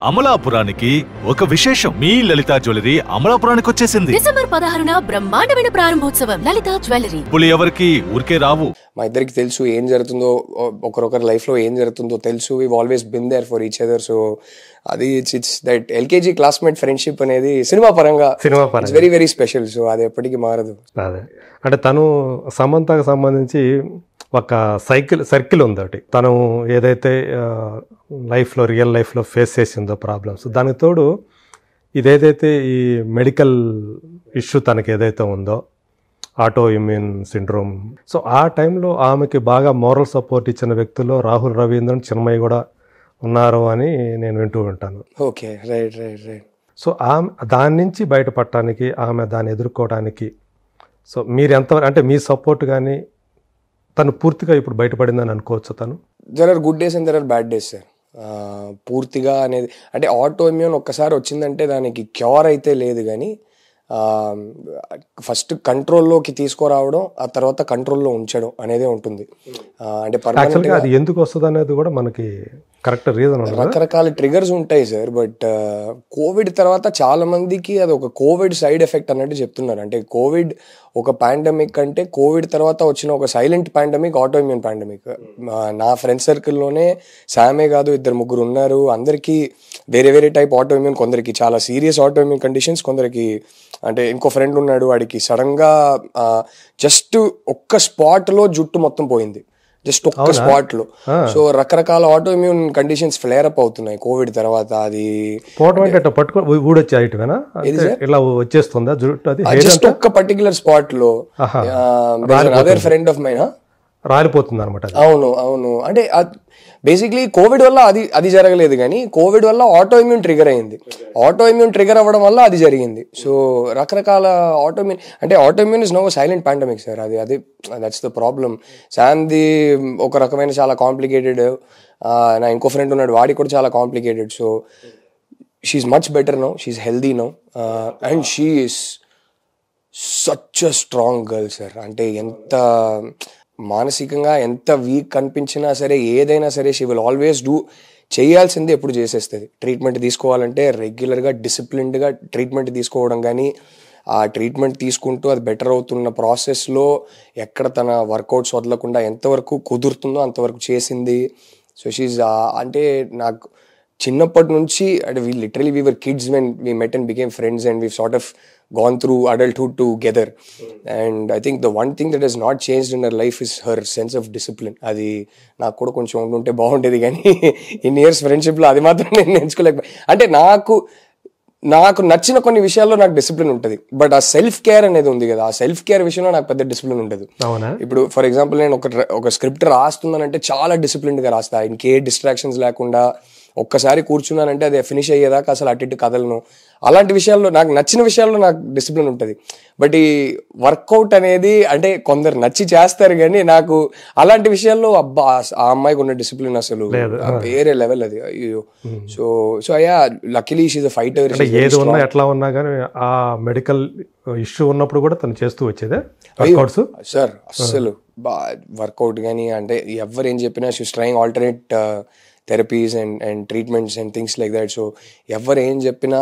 అమలాపురానికి ఒక విశేషం. మీ లలితా జ్యువెలరీ అమలాపురానికి వచ్చేసింది. డిసెంబర్ 16న బ్రహ్మాండమైన ప్రారంభోత్సవం. లలితా జ్యువెలరీ. ఇప్పుడు ఎవరికి ఊరికే రావు. మా ఇద్దరికి తెలుసు ఏం జరుగుతుందో, ఒకరొకరి లైఫ్ లో ఏం జరుగుతుందో తెలుసు. We've always been there for each other. So అది it's that LKG classmate friendship అనేది సినిమా పరంగా వెరీ వెరీ స్పెషల్. సో అది ఎప్పటికీ మారదు. అదే అంటే తను సమంతకు సంబంధించి ఒక సర్కిల్ ఉంది ఒకటి. తను ఏదైతే లైఫ్లో రియల్ లైఫ్లో ఫేస్ చేసిందో ప్రాబ్లమ్స్, దానికి తోడు ఇదేదైతే ఈ మెడికల్ ఇష్యూ తనకి ఏదైతే ఉందో ఆటో ఇమ్యూన్ సిండ్రోమ్, సో ఆ టైంలో ఆమెకి బాగా మోరల్ సపోర్ట్ ఇచ్చిన వ్యక్తుల్లో రాహుల్ రవీంద్రన్, చిన్మయి కూడా ఉన్నారు అని నేను వింటూ ఉంటాను. Okay, right right right. So ఆమె దాని నుంచి బయటపడటానికి, ఆమె దాన్ని ఎదుర్కోవడానికి సో మీరు ఎంత అంటే మీ సపోర్ట్ కానీ తను పూర్తిగా ఇప్పుడు బయటపడిందని అనుకోవచ్చు? తను there are good days and there are bad days sir. పూర్తిగా అనేది అంటే ఆటో ఇమ్యూన్ ఒక్కసారి వచ్చిందంటే దానికి క్యూర్ అయితే లేదు, కానీ ఫస్ట్ కంట్రోల్లోకి తీసుకురావడం, ఆ తర్వాత కంట్రోల్లో ఉంచడం అనేదే ఉంటుంది. అంటే యాక్చువల్గా అది ఎందుకు వస్తుంది అనేది కూడా మనకి కరెక్ట్ రీజన్ ఉంది. రకరకాల ట్రిగర్స్ ఉంటాయి సార్. బట్ కోవిడ్ తర్వాత చాలా మందికి అది ఒక కోవిడ్ సైడ్ ఎఫెక్ట్ అన్నట్టు చెప్తున్నారు. అంటే కోవిడ్ ఒక పాండమిక్ అంటే కోవిడ్ తర్వాత వచ్చిన ఒక silent pandemic auto immune pandemic. నా ఫ్రెండ్ సర్కిల్లోనే శామే కాదు, 2-3 ఉన్నారు. అందరికీ వేరే వేరే టైప్ ఆటో ఇమ్యూన్. కొందరికి చాలా సీరియస్ ఆటో ఇమ్యూన్ కండిషన్స్, కొందరికి అంటే ఇంకో ఫ్రెండ్ ఉన్నాడు, వాడికి సడన్ గా జస్ట్ ఒక్క స్పాట్ లో జుట్టు మొత్తం పోయింది, జస్ట్ ఒక్క స్పాట్ లో. సో రకరకాల auto immune conditions flare up అవుతున్నాయి కోవిడ్ తర్వాత. అది జస్ట్ ఒక్క పర్టికులర్ స్పాట్ లో. అదర్ ఫ్రెండ్ ఆఫ్ మైన్ రాలిపోతుంది అనమాట. అవును అవును. అంటే బేసిక్లీ కోవిడ్ వల్ల అది జరగలేదు, కానీ కోవిడ్ వల్ల ఆటో ఇమ్యూన్ ట్రిగర్ అయింది. ఆటో ఇమ్యూన్ ట్రిగర్ అవ్వడం వల్ల అది జరిగింది. సో రకరకాల ఆటో ఇమ్యూన్ అంటే auto immune is no silent pandemic sir. అది దట్స్ ద ప్రాబ్లమ్. శామ్ది ఒక రకమైన చాలా కాంప్లికేటెడ్. నా ఇంకో ఫ్రెండ్ ఉన్నాడు, వాడికి కూడా చాలా complicated. So she's much better now, she's healthy now, and she is such a strong girl sir. అంటే ఎంత మానసికంగా ఎంత వీక్ కనిపించినా సరే, ఏదైనా సరే షీ విల్ ఆల్వేస్ డూ. చేయాల్సింది ఎప్పుడు చేసేస్తుంది. ట్రీట్మెంట్ తీసుకోవాలంటే రెగ్యులర్గా డిసిప్లిన్డ్గా ట్రీట్మెంట్ తీసుకోవడం, కానీ ఆ ట్రీట్మెంట్ తీసుకుంటూ అది బెటర్ అవుతున్న ప్రాసెస్లో ఎక్కడ తన వర్కౌట్స్ వదలకుండా ఎంతవరకు కుదురుతుందో అంతవరకు చేసింది. సో షీజ్ అంటే నాకు చిన్నప్పటి నుంచి అంటే we were kids when we met and became friends, and we've sort of gone through adulthood together. And I think the one thing that has not changed in her life is her sense of discipline. అది నాకు కూడా కొంచెం ఉంటే బాగుండేది, కానీ in years ఫ్రెండ్షిప్లో అది మాత్రం నేను ఎంచుకోలేకపోయి. అంటే నాకు నచ్చిన కొన్ని విషయాల్లో నాకు డిసిప్లిన్ ఉంటుంది, బట్ ఆ సెల్ఫ్ కేర్ అనేది ఉంది కదా, ఆ సెల్ఫ్ కేర్ విషయంలో నాకు పెద్ద డిసిప్లిన్ ఉండదు. ఇప్పుడు ఫర్ ఎగ్జాంపుల్ నేను ఒక స్క్రిప్ట్ రాస్తున్నానంటే చాలా డిసిప్లిన్డ్గా రాస్తా, ఇంకే డిస్ట్రాక్షన్స్ లేకుండా. ఒక్కసారి కూర్చున్నానంటే అది ఫినిష్ అయ్యేదాకా అసలు అటు ఇటు కదలను. అలాంటి విషయాల్లో నాకు నచ్చిన విషయాల్లో నాకు డిసిప్లిన్ ఉంటుంది. బట్ ఈ వర్కౌట్ అనేది అంటే కొందరు నచ్చి చేస్తారు, కానీ నాకు అలాంటి విషయాల్లో అబ్బా ఆ అమ్మాయికి ఉన్న డిసిప్లిన్ అసలు వేరే లెవెల్ అది. అయ్యో. సో అయ్యా luckily she is a fighter. ఏది ఉన్నా ఎట్లా ఉన్నా కానీ ఆ మెడికల్ ఇష్యూ ఉన్నప్పుడు కూడా తను చేస్తూ వచ్చేదే సార్. అస్సలు వర్కౌట్ కానీ అంటే ఎవరు ఏం చెప్పినా she is trying alternate therapies and treatments and things like that. So ఎవరు ఏం చెప్పినా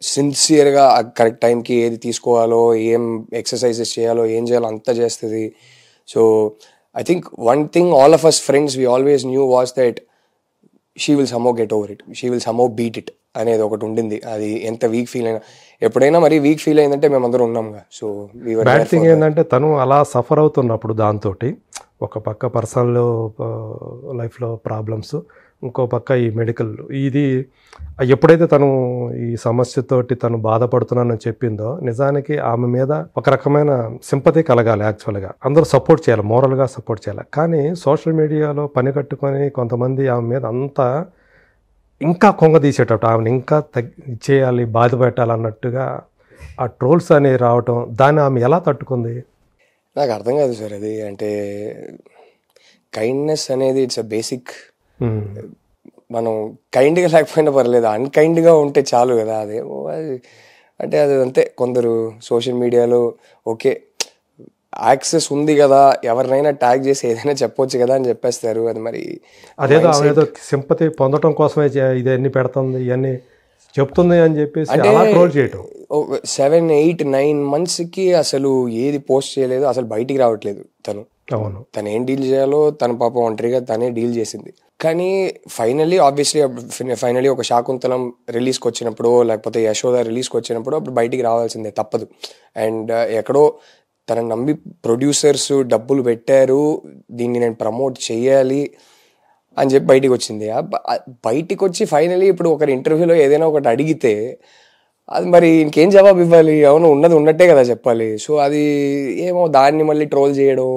సిన్సియర్గా కరెక్ట్ టైంకి ఏది తీసుకోవాలో, ఏం ఎక్సర్సైజెస్ చేయాలో, ఏం చేయాలో అంతా చేస్తుంది. So I think one thing all of us friends we always knew was that she will somehow get over it, she will somehow beat it అనేది ఒకటి ఉండింది. అది ఎంత వీక్ ఫీల్ అయినా, ఎప్పుడైనా మరి వీక్ ఫీల్ అయిందంటే మేమందరం ఉన్నాంగా. సో బ్యాడ్ థింగ్ ఏంటంటే తను అలా సఫర్ అవుతున్నప్పుడు దాంతో ఒక పక్క పర్సనల్ లైఫ్లో ప్రాబ్లమ్స్, ఇంకో పక్క ఈ మెడికల్, ఇది ఎప్పుడైతే తను ఈ సమస్యతోటి తను బాధపడుతున్నానని చెప్పిందో, నిజానికి ఆమె మీద ఒక రకమైన సింపతి కలగాలి. యాక్చువల్గా అందరూ సపోర్ట్ చేయాలి, మోరల్గా సపోర్ట్ చేయాలి. కానీ సోషల్ మీడియాలో పని కట్టుకొని కొంతమంది ఆమె మీద అంతా ఇంకా కొంగదీసేటట్టు, ఆమెను ఇంకా చేయాలి, బాధ పెట్టాలన్నట్టుగా ఆ ట్రోల్స్ అనేవి రావటం, దాన్ని ఆమె ఎలా తట్టుకుంది నాకు అర్థం కాదు సార్. అది అంటే కైండ్నెస్ అనేది ఇట్స్ అ బేసిక్. మనం కైండ్గా లేకపోయినా పర్లేదు, అన్కైండ్గా ఉంటే చాలు కదా. అదే అంటే అది అంతే. కొందరు సోషల్ మీడియాలో ఓకే యాక్సెస్ ఉంది కదా, ఎవరినైనా ట్యాగ్ చేసి ఏదైనా చెప్పొచ్చు కదా అని చెప్పేస్తారు. అది మరి అదేదో సింపతి పొందడం కోసమే ఇదన్నీ పెడుతుంది, ఇవన్నీ చెప్తుంది అని చెప్పేసి అలా ట్రోల్ చేయటం. 7, 8, 9 monthsకి అసలు ఏది పోస్ట్ చేయలేదు, అసలు బయటికి రావట్లేదు తను. అవును, తను ఏం డీల్ చేయాలో తన పాప ఒంటరిగా తనే డీల్ చేసింది. కానీ ఫైనల్లీ ఒక శాకుంతలం రిలీజ్కి వచ్చినప్పుడు, లేకపోతే యశోద రిలీజ్కి వచ్చినప్పుడు అప్పుడు బయటికి రావాల్సిందే, తప్పదు. అండ్ ఎక్కడో తన నమ్మి ప్రొడ్యూసర్స్ డబ్బులు పెట్టారు, దీన్ని నేను ప్రమోట్ చేయాలి అని చెప్పి బయటికి వచ్చింది. బయటికి వచ్చి ఫైనలీ ఇప్పుడు ఒకరి ఇంటర్వ్యూలో ఏదైనా ఒకటి అడిగితే అది మరి ఇంకేం జవాబు ఇవ్వాలి? అవును, ఉన్నది ఉన్నట్టే కదా చెప్పాలి. సో అది ఏమో దాన్ని మళ్ళీ ట్రోల్ చేయడం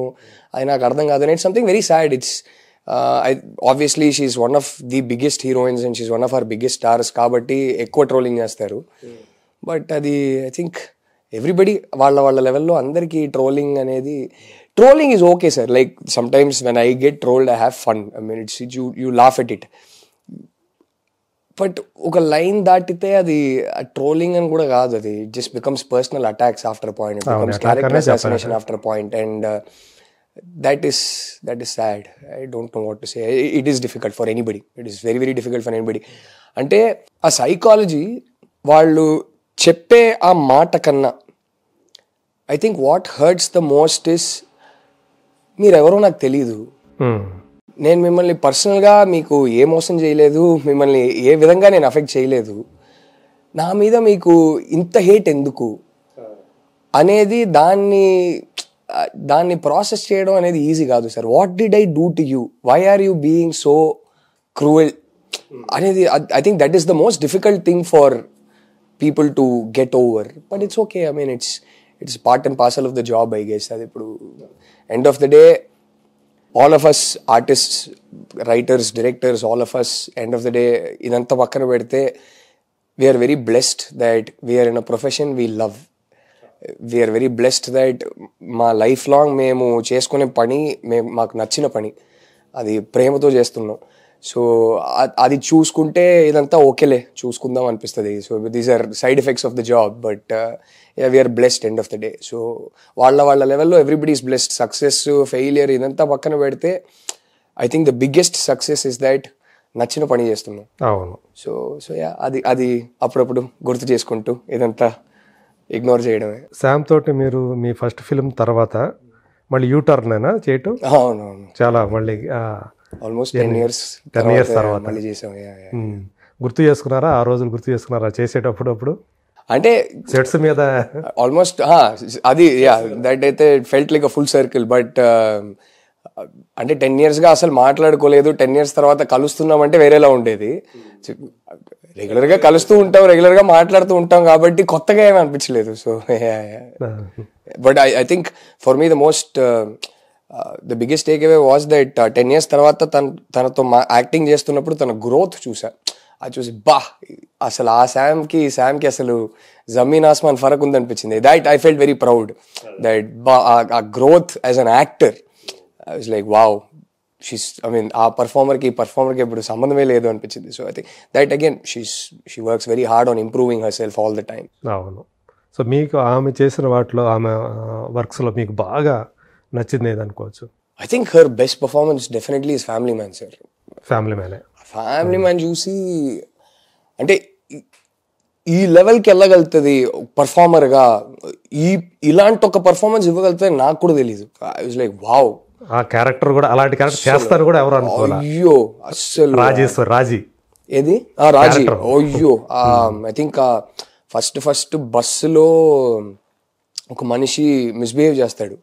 అది నాకు అర్థం కాదు. And it's something very sad. It's obviously she's one of the biggest heroines and she's one of our biggest stars కాబట్టి ఎక్కువ ట్రోలింగ్ చేస్తారు. బట్ అది ఐ థింక్ ఎవ్రీబడి వాళ్ళ లెవెల్లో అందరికీ trolling is okay, sir. Like sometimes when I get trolled, I have fun. I mean, it's you laugh at it. But ఒక line దాటితే అది ట్రోలింగ్ అని కూడా కాదు, అది just becomes personal attacks after point, it becomes character assassination after point. And that is sad. I don't know what to say. It is difficult for anybody. It is very, very difficult for anybody. అంటే ఆ psychology వాళ్ళు చెప్పే ఆ మాట కన్నా I think what hurts the most is మీరెవరో నాకు తెలీదు, నేను మిమ్మల్ని పర్సనల్గా మీకు ఏ మోసం చేయలేదు, మిమ్మల్ని ఏ విధంగా నేను అఫెక్ట్ చేయలేదు, నా మీద మీకు ఇంత హేట్ ఎందుకు అనేది దాన్ని ప్రాసెస్ చేయడం అనేది ఈజీ కాదు sir. What did I do to you, why are you being so cruel అనేది I think that is the most difficult thing for people to get over. But it's okay. I mean it's part and parcel of the job, I guess. అది ఇప్పుడు end of the day all of us artists, writers, directors, all of us end of the day ఇదంతా పక్కన పెడితే we are very blessed that we are in a profession we love. We are very blessed that మా life long మేము చేసుకునే పని మాకు నచ్చిన పని, అది ప్రేమతో చేస్తున్నాం. సో అది చూసుకుంటే ఇదంతా ఓకేలే, చూసుకుందాం అనిపిస్తుంది. So these are side effects of the job, but we're blessed end of the day. So వాళ్ళ లెవెల్లో everybody is blessed. Success failure ఇదంతా పక్కన పెడితే I think the biggest success is that నచ్చిన పని చేస్తున్నాం. అవును. సో అది అప్పుడప్పుడు గుర్తు చేసుకుంటూ ఇదంతా ఇగ్నోర్ చేయడమే. శామ్ తోటి మీరు మీ ఫస్ట్ ఫిల్మ్ తర్వాత మళ్ళీ యూటర్న్ అయినా చేయటం? అవునవును, చాలా మళ్ళీ ఆల్మోస్ట్ 10 years తర్వాత మళ్ళీ చేసాం. గుర్తు చేసుకున్నారా ఆ రోజులు? గుర్తు చేసుకున్నారా చేసేటప్పుడు? అంటే సెట్స్ మీద ఆల్మోస్ట్ అది దట్ అయితే felt like a full circle. But అంటే 10 yearsగా అసలు మాట్లాడుకోలేదు, 10 years తర్వాత కలుస్తున్నామంటే వేరేలా ఉండేది. రెగ్యులర్గా కలుస్తూ ఉంటాం, రెగ్యులర్గా మాట్లాడుతూ ఉంటాం కాబట్టి కొత్తగా ఏమీ అనిపించలేదు. So but I think for me the most the biggest take away was that 10 years తర్వాత తనతో యాక్టింగ్ చేస్తున్నప్పుడు తన గ్రోత్ అది చూసి అసలు ఆ శామ్కి అసలు జమీన్ ఆస్మాన్ ఫరక్ ఉందనిపించింది. That I felt very proud that ఆ growth as an actor I was like wow, ఆ పర్ఫార్మర్కి ఇప్పుడు సంబంధమే లేదు అనిపించింది. So I think that again she works very hard on improving herself all the time. అవును. సో మీకు ఆమె చేసిన వాటిలో, ఆమె వర్క్స్లో మీకు బాగా నచ్చింది ఏదనుకోవచ్చు? I think her best performance definitely is Family Man sir. Family Man చూసి అంటే ఈ లెవెల్కి వెళ్ళగలుగుతుంది పర్ఫార్మర్గా, ఇలాంటి ఒక పర్ఫార్మెన్స్ ఇవ్వగలుగుతుంది నాకు కూడా తెలీదు. ఐ వాజ్ లైక్ వావ్, ఆ క్యారెక్టర్ కూడా అలాంటి క్యారెక్టర్ చేస్తారు కూడా ఎవరు అనుకోవాలి. అయ్యో అస్సలు రాజీ ఏది రాజీ, అయ్యో ఐ థింక్ ఫస్ట్ బస్సులో ఒక మనిషి మిస్బిహేవ్ చేస్తాడు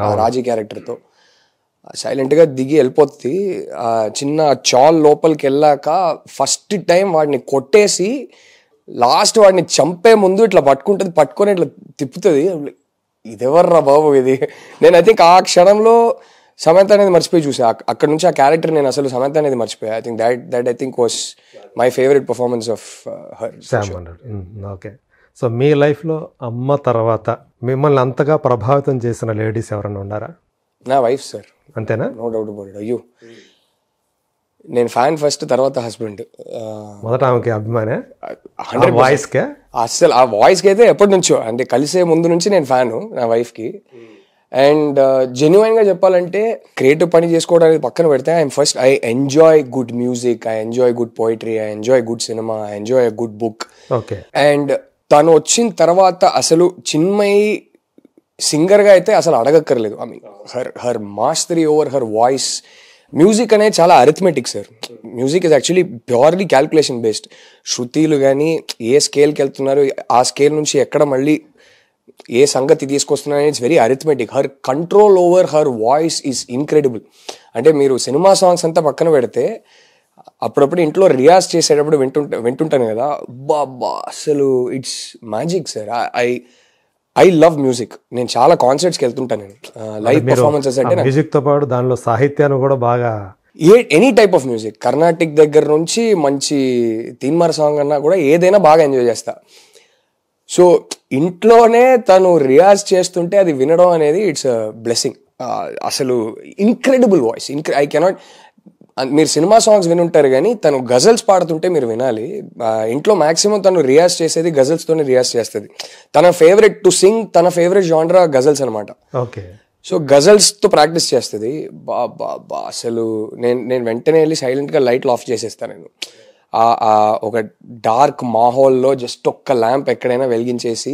ఆ రాజీ క్యారెక్టర్తో, సైలెంట్గా దిగి వెళ్ళిపోతుంది. చిన్న చాల్ లోపలికి వెళ్ళాక ఫస్ట్ టైం వాడిని కొట్టేసి లాస్ట్ వాడిని చంపే ముందు ఇట్లా పట్టుకొని ఇట్లా తిప్పుతుంది. ఇదెవర్రా బాబు ఇది. నేను ఐ థింక్ ఆ క్షణంలో సమంత అనేది మర్చిపోయి చూసా. అక్కడ నుంచి ఆ క్యారెక్టర్ నేను అసలు సమంత అనేది మర్చిపోయా. I think that I think was my favourite performance of her. Okay. So మీ లైఫ్లో అమ్మ తర్వాత మిమ్మల్ని అంతగా ప్రభావితం చేసిన లేడీస్ ఎవరైనా ఉన్నారా? నా వైఫ్ సార్. అంతేనా? No doubt about it. అయ్యో నేను ఫ్యాన్ ఫస్ట్, తర్వాత హస్బెండ్. మొదట ఆమెకి అభిమానే? వాయిస్కే? అసలు ఆ వాయిస్కి అయితే ఎప్పటి నుంచో, అంటే కలిసే ముందు నుంచి నేను ఫ్యాను నా వైఫ్కి. అండ్ జెన్యున్గా చెప్పాలంటే క్రియేటివ్ పని చేసుకోవడానికి పక్కన పెడితే I enjoy good music, I enjoy good poetry, I enjoy good cinema, I enjoy good book. Okay. And తను వచ్చిన తర్వాత అసలు చిన్మయి సింగర్గా అయితే అసలు అడగక్కర్లేదు. I mean her mastery over her voice. Music అనేది చాలా arithmetic sir. Music is actually purely calculation based. శృతిలు కానీ ఏ స్కేల్కి వెళ్తున్నారు, ఆ స్కేల్ నుంచి ఎక్కడ మళ్ళీ ఏ సంగతి తీసుకొస్తున్నారు, it's very arithmetic. Her control over her voice is incredible. అంటే మీరు సినిమా సాంగ్స్ అంతా పక్కన పెడితే అప్పుడప్పుడు ఇంట్లో రియాజ్ చేసేటప్పుడు వింటుంటాను కదా, బాబా అసలు it's magic sir. I love music. నేను చాలా కాన్సర్ట్స్కి వెళ్తుంటాను. నేను లైవ్ పర్ఫార్మెన్సెస్ అంటే మ్యూజిక్ తో పాటు దానిలో సాహిత్యాన్ని కూడా బాగా any type of music, Carnatic దగ్గర నుంచి మంచి తీన్మార్ సాంగ్ అన్నా కూడా ఏదైనా బాగా ఎంజాయ్ చేస్తా. సో ఇంట్లోనే తను రియాజ్ చేస్తుంటే అది వినడం అనేది ఇట్స్ బ్లెస్సింగ్. అసలు ఇన్క్రెడిబుల్ వాయిస్. I cannot. మీరు సినిమా సాంగ్స్ వినుంటారు కానీ తను గజల్స్ పాడుతుంటే మీరు వినాలి. ఇంట్లో మాక్సిమం తను రియాజ్ చేసేది గజల్స్తోనే రియాజ్ చేస్తుంది. తన ఫేవరెట్ టు సింగ్, తన ఫేవరెట్ జానరా గజల్స్ అనమాట. ఓకే. సో గజల్స్తో ప్రాక్టీస్ చేస్తుంది. బా అసలు నేను వెంటనే వెళ్ళి సైలెంట్గా లైట్లు ఆఫ్ చేసేస్తాను. నేను ఒక డార్క్ మాహోల్లో జస్ట్ ఒక్క ల్యాంప్ ఎక్కడైనా వెలిగించేసి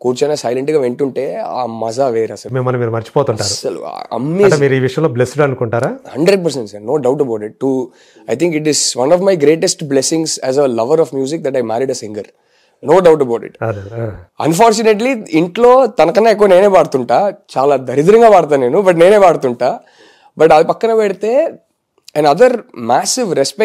కూర్చొని సైలెంట్గా వింటుంటే ఆ మజా వేరు. అసలు మిమ్మల్ని మీరు మర్చిపోతుంటారు. అసలు అమేజింగ్. మీరు ఈ విషయంలో బ్లెస్డ్ అనుకుంటారా? 100% sir, no doubt about it. I think it is one of my greatest blessings as a lover of music that I married a singer. No doubt about it. Unfortunately ఇంట్లో తనకన్నా ఎక్కువ నేనే పాడుతుంటా. చాలా దరిద్రంగా పాడతాను నేను, బట్ నేనే పాడుతుంటా. బట్ అది పక్కన పెడితే అండ్ అదర్ మ్యాసివ్ రెస్పెక్ట్